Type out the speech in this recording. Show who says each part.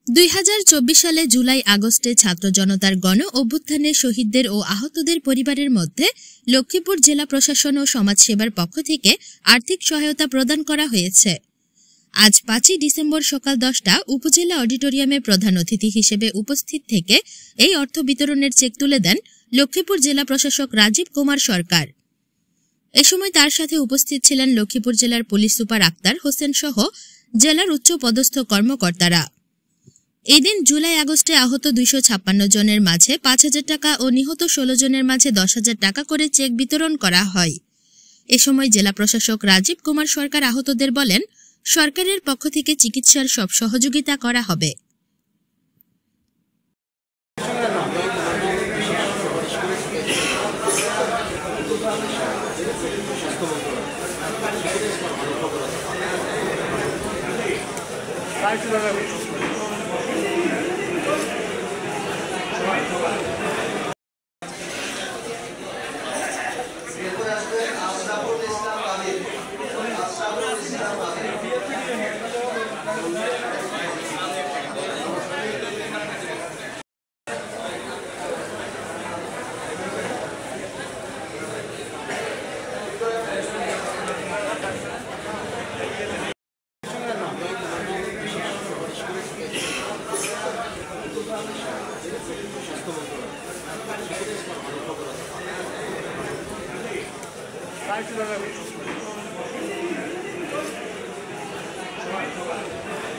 Speaker 1: 2024 সালে জুলাই আগস্টে ছাত্র জনতার গণ অভ্যুত্থানে শহীদদের ও আহতদের পরিবারের মধ্যে লক্ষ্মীপুর জেলা প্রশাসন ও সমাজসেবার পক্ষ থেকে আর্থিক সহায়তা প্রদান করা হয়েছে। আজ 5 ডিসেম্বর সকাল 10টা উপজেলা অডিটোরিয়ামে প্রধান অতিথি হিসেবে উপস্থিত থেকে এই অর্থ বিতরণের চেক তুলে দেন লক্ষ্মীপুর জেলা প্রশাসক রাজীব কুমার সরকার। এ সময় তার সাথে উপস্থিত ছিলেন লক্ষ্মীপুর জেলার পুলিশ সুপার আক্তার হোসেন সহ জেলার উচ্চ পদস্থ কর্মকর্তারা। এদিন জুলাই আগস্টে আহত 256 জনের মাঝে 5,000 টাকা ও নিহত 16 জনের মাঝে 10,000 টাকা করে চেক বিতরণ করা হয়। এ সময় জেলা প্রশাসক রাজীব কুমার সরকার আহতদের বলেন, সরকারের পক্ষ থেকে চিকিৎসার সব সহযোগিতা করা হবে।
Speaker 2: Thank you.